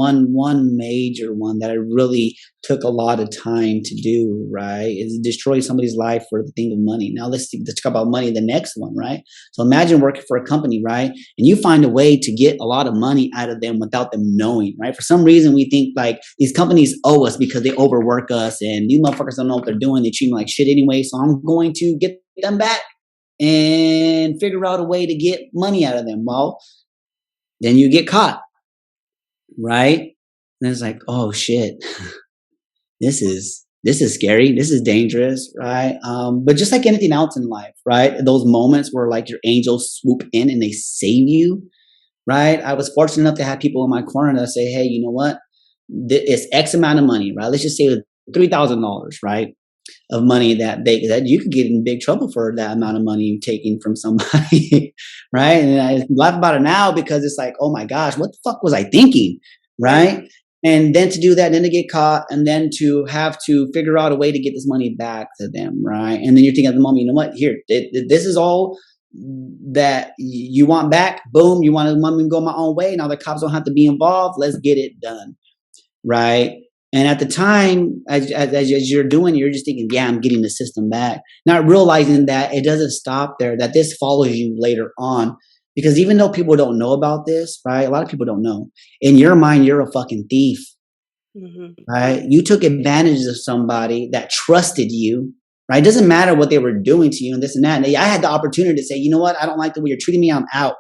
major one that I really took a lot of time to do, right? Is destroy somebody's life for the thing of money. Now let's talk about money, the next one, right? So imagine working for a company, right? And you find a way to get a lot of money out of them without them knowing, right? For some reason, we think like these companies owe us because they overwork us and these motherfuckers don't know what they're doing. They treat me like shit anyway. So I'm going to get them back and figure out a way to get money out of them. Well, then you get caught. Right? And it's like, oh shit, this is scary. This is dangerous, right? But just like anything else in life, right? Those moments where like your angels swoop in and they save you, right? I was fortunate enough to have people in my corner that say, hey, you know what? It's X amount of money, right? Let's just say $3,000, right? Of money that you could get in big trouble for that amount of money taking from somebody, right? And I laugh about it now because it's like, oh my gosh, what the fuck was I thinking, right? And then to do that, and then to get caught, and then to have to figure out a way to get this money back to them, right? And then you're thinking at the moment, you know what? Here, this is all that you want back. Boom, you want me to go my own way. Now the cops don't have to be involved. Let's get it done, right? And at the time, as you're doing, you're just thinking, yeah, I'm getting the system back. Not realizing that it doesn't stop there, that this follows you later on. Because even though people don't know about this, right? A lot of people don't know. In your mind, you're a fucking thief, right? You took advantage of somebody that trusted you, right? It doesn't matter what they were doing to you and this and that. And I had the opportunity to say, you know what? I don't like the way you're treating me. I'm out,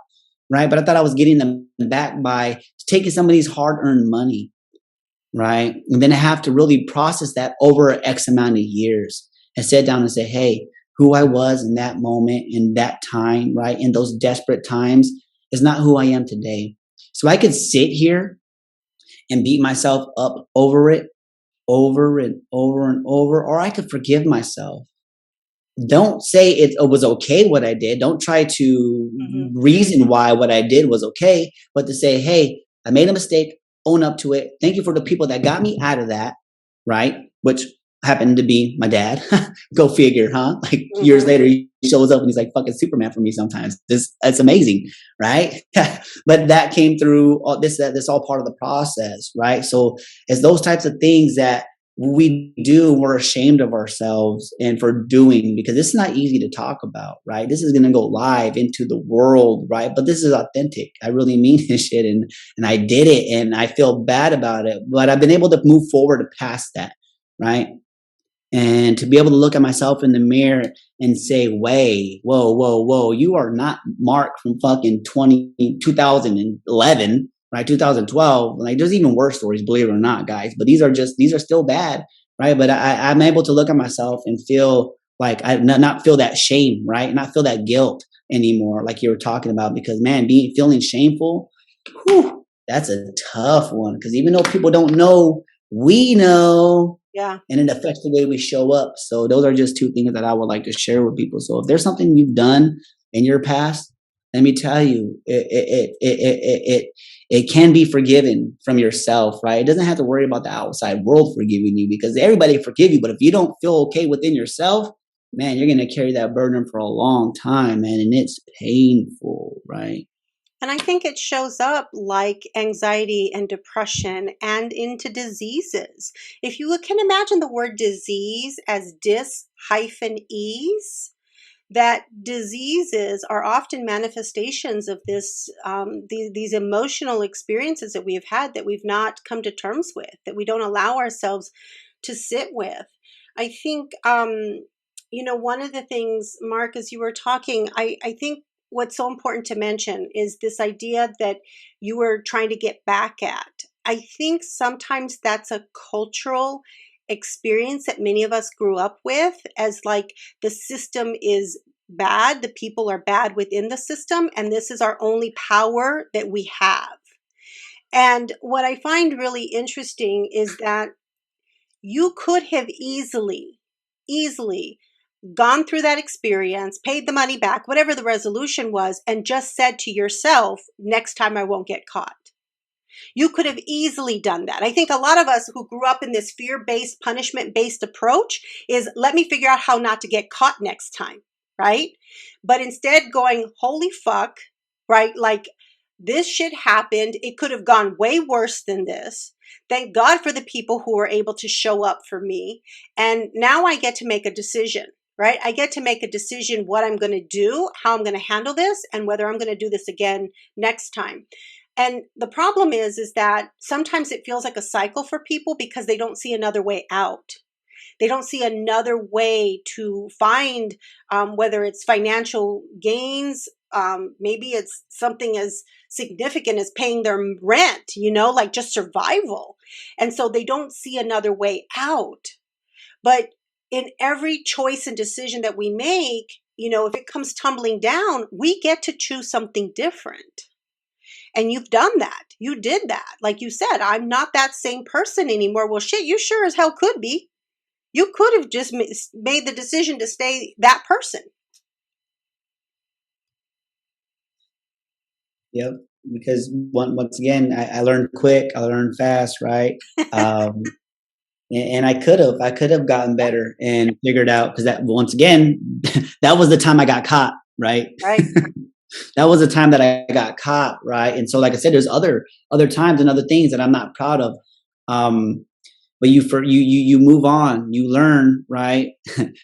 right? But I thought I was getting them back by taking somebody's hard-earned money. Right. And then I have to really process that over X amount of years and sit down and say, hey, who I was in that moment, in that time, right? In those desperate times is not who I am today. So I could sit here and beat myself up over it, over and over and over, or I could forgive myself. Don't say it was okay what I did. Don't try to reason why what I did was okay, but to say, hey, I made a mistake. Own up to it. Thank you for the people that got me out of that, right? Which happened to be my dad. Go figure, huh? Like years later, he shows up and he's like fucking Superman for me sometimes. It's amazing, right? But that came through all this all part of the process, right? So it's those types of things that we do, we're ashamed of ourselves and for doing, because it's not easy to talk about, right? This is going to go live into the world, right? But this is authentic. I really mean this shit. And I did it and I feel bad about it, but I've been able to move forward past that, right? And to be able to look at myself in the mirror and say, whoa, you are not Mark from fucking 2011. Right, 2012. Like, there's even worse stories, believe it or not, guys. But these are still bad, right? But I'm able to look at myself and feel like I not feel that shame, right? Not feel that guilt anymore, like you were talking about. Because man, feeling shameful, whew, that's a tough one. Because even though people don't know, we know, Yeah. and it affects the way we show up. So those are just two things that I would like to share with people. So if there's something you've done in your past, let me tell you, it can be forgiven from yourself, right? It doesn't have to worry about the outside world forgiving you, because everybody forgive you. But if you don't feel okay within yourself, man, you're going to carry that burden for a long time, man. And it's painful, right? And I think it shows up like anxiety and depression and into diseases. If you can imagine the word disease as dis-ease, that diseases are often manifestations of these emotional experiences that we have had that we've not come to terms with, that we don't allow ourselves to sit with. I think, one of the things, Mark, as you were talking, I think what's so important to mention is this idea that you were trying to get back at. I think sometimes that's a cultural experience that many of us grew up with, as like the system is bad, the people are bad within the system, and this is our only power that we have. And what I find really interesting is that you could have easily gone through that experience, paid the money back, whatever the resolution was, and just said to yourself, next time I won't get caught. You could have easily done that. I think a lot of us who grew up in this fear-based, punishment-based approach is, let me figure out how not to get caught next time, right? But instead going, holy fuck, right? Like, this shit happened. It could have gone way worse than this. Thank God for the people who were able to show up for me. And now I get to make a decision, right? I get to make a decision what I'm going to do, how I'm going to handle this, and whether I'm going to do this again next time. And the problem is that sometimes it feels like a cycle for people because they don't see another way out. They don't see another way to find, whether it's financial gains, maybe it's something as significant as paying their rent, like just survival. And so they don't see another way out. But in every choice and decision that we make, if it comes tumbling down, we get to choose something different. And you've done that. You did that. Like you said, I'm not that same person anymore. Well, shit, you sure as hell could be. You could have just made the decision to stay that person. Yep. Because once again, I learned quick, I learned fast, right? And I could have gotten better and figured out, because that, once again, that was the time I got caught, right? Right. That was the time that I got caught, right? And so, like I said, there's other times and other things that I'm not proud of. But you move on, you learn, right?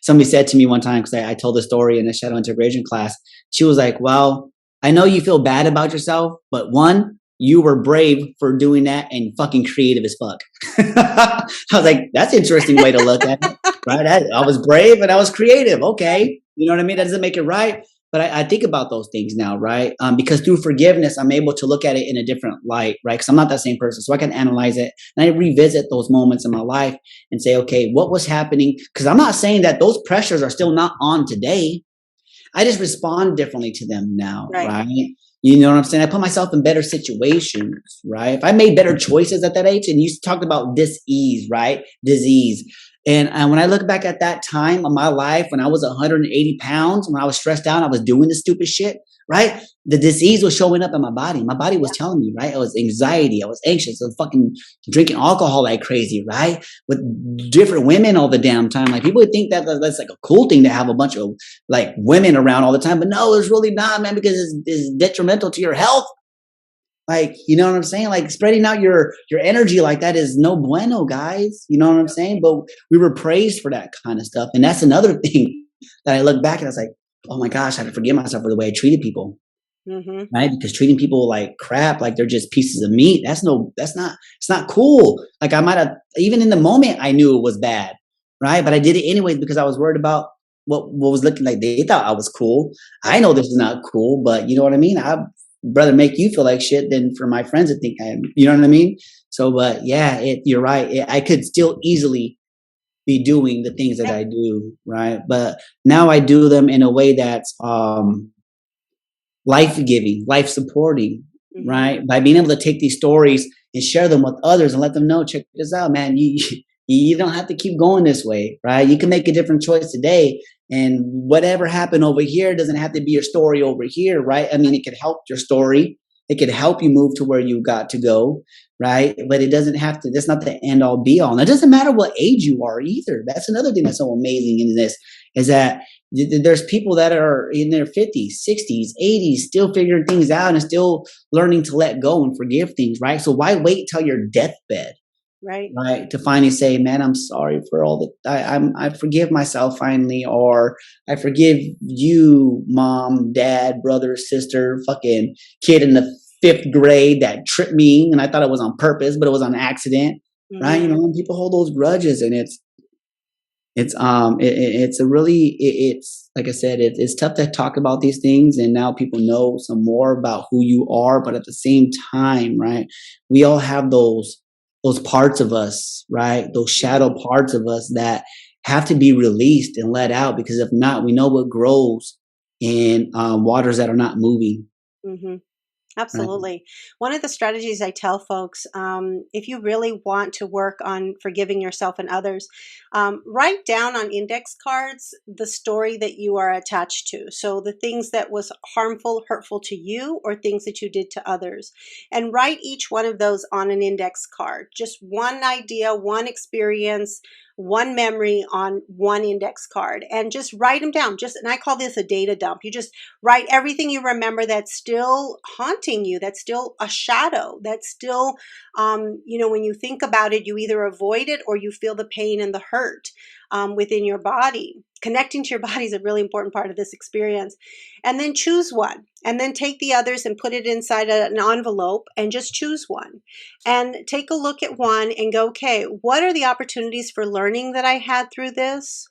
Somebody said to me one time, because I told the story in a shadow integration class. She was like, "Well, I know you feel bad about yourself, but one, you were brave for doing that and fucking creative as fuck." I was like, that's an interesting way to look at it, right? I was brave and I was creative. Okay. You know what I mean? That doesn't make it right. But I think about those things now, right? Because through forgiveness, I'm able to look at it in a different light, right? Because I'm not that same person. So I can analyze it and I revisit those moments in my life and say, okay, what was happening? Because I'm not saying that those pressures are still not on today. I just respond differently to them now, right? You know what I'm saying? I put myself in better situations, right? If I made better choices at that age, and you talked about dis-ease, right? Disease. And when I look back at that time of my life, when I was 180 pounds, when I was stressed out, I was doing this stupid shit, right? The disease was showing up in my body. My body was telling me, right? It was anxiety. I was anxious. I was fucking drinking alcohol like crazy, right? With different women all the damn time. Like, people would think that that's like a cool thing to have a bunch of like women around all the time. But no, it's really not, man, because it's detrimental to your health. Like, you know what I'm saying? Like, spreading out your energy like that is no bueno, guys. You know what I'm saying? But we were praised for that kind of stuff. And that's another thing that I look back and I was like, oh my gosh, I had to forgive myself for the way I treated people. Mm-hmm. Right? Because treating people like crap, like they're just pieces of meat, it's not cool. Like, I might have, even in the moment, I knew it was bad, right? But I did it anyway because I was worried about what was looking like. They thought I was cool. I know this is not cool, but you know what I mean? I'd rather make you feel like shit than for my friends to think I am. You know what I mean? So, but yeah, you're right. I could still easily be doing the things that Yep. I do, right? But now I do them in a way that's life giving, life supporting, Mhm. right? By being able to take these stories and share them with others and let them know, check this out, man. You don't have to keep going this way, right? You can make a different choice today. And whatever happened over here doesn't have to be your story over here, right? I mean, it could help your story. It could help you move to where you got to go, right? But it doesn't have to, that's not the end all be all. And it doesn't matter what age you are either. That's another thing that's so amazing in this is that there's people that are in their 50s, 60s, 80s, still figuring things out and still learning to let go and forgive things, right? So why wait till your deathbed, Right. right, to finally say, man, I'm sorry for all the, I forgive myself finally, or I forgive you, mom, dad, brother, sister, fucking kid in the 5th grade that tripped me and I thought it was on purpose, but it was on accident, right? You Mhm. know, and people hold those grudges, and it's a really it's like I said, it's tough to talk about these things, and now people know some more about who you are, but at the same time, right, we all have those parts of us, right, those shadow Mhm. parts of us that have to be released and let out, because if not, we know what grows in waters that are not moving, Mhm. right? Absolutely. One of the strategies I tell folks, if you really want to work on forgiving yourself and others, write down on index cards the story that you are attached to. So the things that was harmful, hurtful to you, or things that you did to others. And write each one of those on an index card. Just one idea, one experience, one memory on one index card, and just write them down. And I call this a data dump. You just write everything you remember that's still haunting you, that's still a shadow, that's still, when you think about it, you either avoid it or you feel the pain and the hurt within your body. Connecting to your body is a really important part of this experience. And then choose one. And then take the others and put it inside an envelope and just choose one. And take a look at one and go, okay, what are the opportunities for learning that I had through this?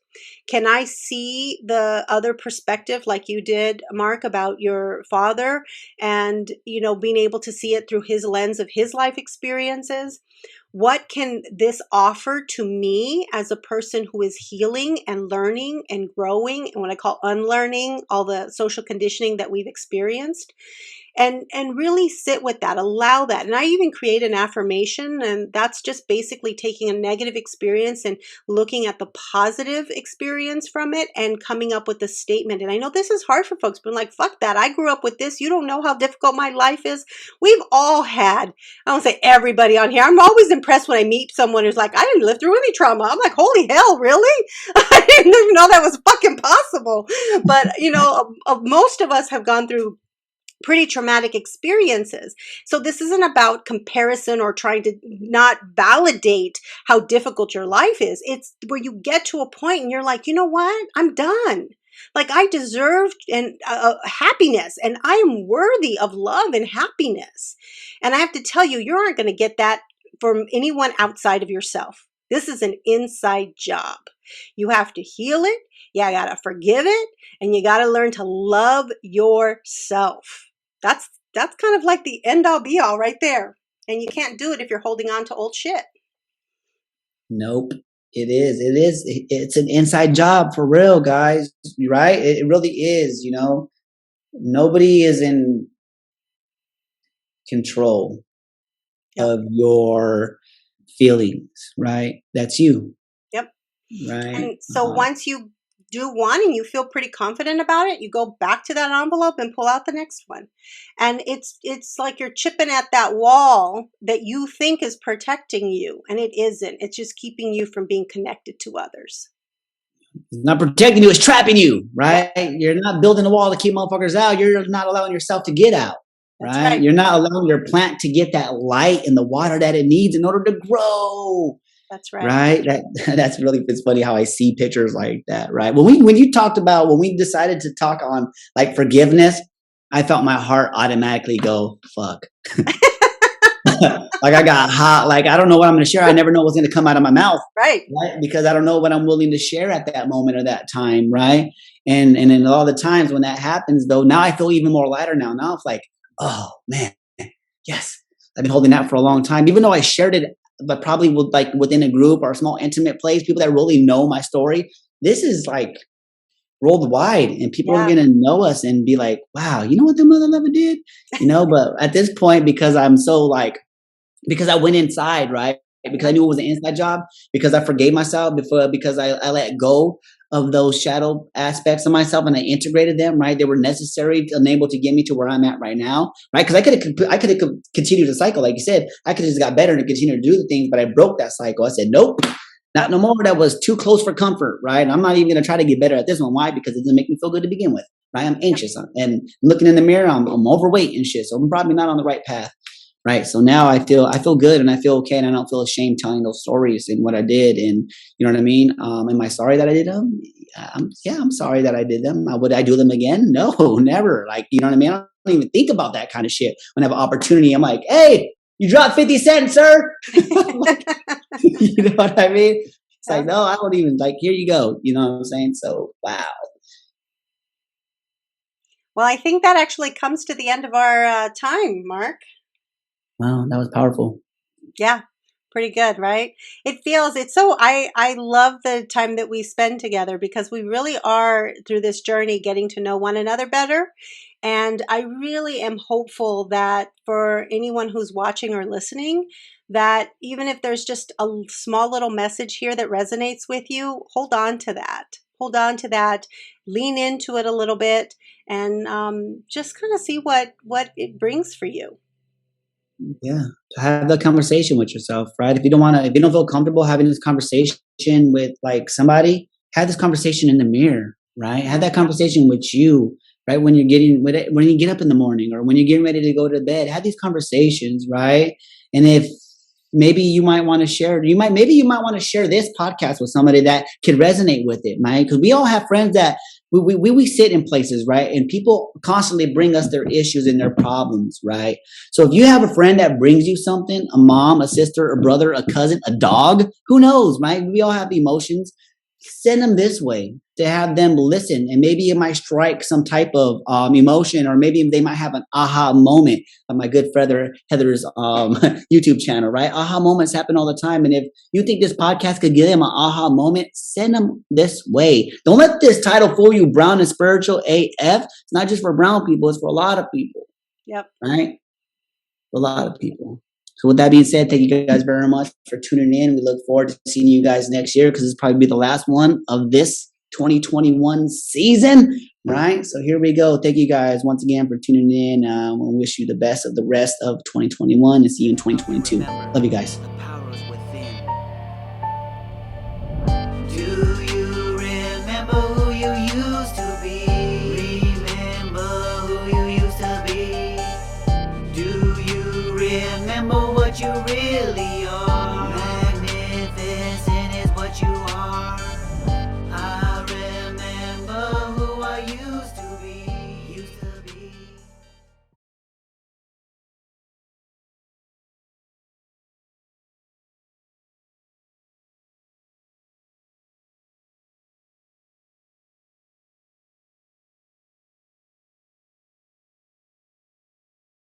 Can I see the other perspective like you did, Mark, about your father and, being able to see it through his lens of his life experiences? What can this offer to me as a person who is healing and learning and growing, and what I call unlearning all the social conditioning that we've experienced? And really sit with that, allow that. And I even create an affirmation, and that's just basically taking a negative experience and looking at the positive experience from it and coming up with a statement. And I know this is hard for folks, but I'm like, fuck that, I grew up with this. You don't know how difficult my life is. We've all had, I don't say everybody on here, I'm always impressed when I meet someone who's like, I didn't live through any trauma. I'm like, holy hell, really? I didn't even know that was fucking possible. But most of us have gone through pretty traumatic experiences. So this isn't about comparison or trying to not validate how difficult your life is. It's where you get to a point and you're like, you know what? I'm done. Like I deserve and happiness, and I am worthy of love and happiness. And I have to tell you, you aren't going to get that from anyone outside of yourself. This is an inside job. You have to heal it. You got to forgive it, and you got to learn to love yourself. That's kind of like the end all be all right there. And you can't do it if you're holding on to old shit. Nope. It's an inside job for real, guys, right? It really is, nobody is in control Yep. of your feelings, right? That's you, Yep. right? And so once you do one and you feel pretty confident about it, you go back to that envelope and pull out the next one. And it's like you're chipping at that wall that you think is protecting you, and it isn't. It's just keeping you from being connected to others. It's not protecting you, it's trapping you, Yep, right? You're not building a wall to keep motherfuckers out. You're not allowing yourself to get out, that's right? right. You're not allowing your plant to get that light and the water that it needs in order to grow. That's right. Right. That's really, it's funny how I see pictures like that. Right. When you talked about, when we decided to talk on like forgiveness, I felt my heart automatically go, fuck. Like I got hot. Like, I don't know what I'm going to share. I never know what's going to come out of my mouth. Right. Right. Because I don't know what I'm willing to share at that moment or that time. Right. And then all the times when that happens though, now I feel even more lighter now. Now it's like, oh man, yes, I've been holding that for a long time, even though I shared it but probably like within a group or a small intimate place, people that really know my story. This is like worldwide, and people are Yeah. gonna know us and be like, wow, you know what the mother lover did? But at this point, because I'm so like, because I went inside, right? Because I knew it was an inside job, because I forgave myself because I let go of those shadow aspects of myself and I integrated them, right? They were necessary and able to get me to where I'm at right now, right? Because I could have continued the cycle, like you said. I could have just got better and continue to do the things, but I broke that cycle. I said, nope, not no more. That was too close for comfort, right? I'm not even gonna try to get better at this one. Why? Because it doesn't make me feel good to begin with, right? I'm anxious and looking in the mirror, I'm overweight and shit, so I'm probably not on the right path. Right. So now I feel good and I feel okay and I don't feel ashamed telling those stories and what I did. And you know what I mean? Am I sorry that I did them? I'm sorry that I did them. Would I do them again? No, never. Like, you know what I mean? I don't even think about that kind of shit. When I have an opportunity, I'm like, hey, you dropped 50 cents, sir. You know what I mean? It's like, no, I don't even, like, here you go. You know what I'm saying? So, wow. Well, I think that actually comes to the end of our time, Mark. Wow, that was powerful. Yeah, pretty good, right? I love the time that we spend together because we really are through this journey getting to know one another better. And I really am hopeful that for anyone who's watching or listening, that even if there's just a small little message here that resonates with you, hold on to that. Hold on to that, lean into it a little bit, and just kind of see what it brings for you. Yeah, to have the conversation with yourself, right? If you don't feel comfortable having this conversation with like somebody, have this conversation in the mirror, right? Have that conversation with you, right? When you get up in the morning or when you're getting ready to go to bed, have these conversations, right? And if maybe you might want to share, maybe you might want to share this podcast with somebody that could resonate with it, right? Because we all have friends that we sit in places, right? And people constantly bring us their issues and their problems, right? So if you have a friend that brings you something, a mom, a sister, a brother, a cousin, a dog, who knows, right? We all have emotions. Send them this way to have them listen, and maybe it might strike some type of emotion, or maybe they might have an aha moment. On my good friend Heather's YouTube channel, right? Aha moments happen all the time, and if you think this podcast could give them an aha moment, send them this way. Don't let this title fool you. Brown and spiritual AF. It's not just for brown people; it's for a lot of people. Yep. Right? For a lot of people. So with that being said, thank you guys very much for tuning in. We look forward to seeing you guys next year, because this will probably be the last one of this 2021 season, right? So here we go. Thank you guys once again for tuning in. We wish you the best of the rest of 2021 and see you in 2022. Love you guys. The power is within. Do you remember who you used to be? Remember who you used to be? Do you remember what you really are?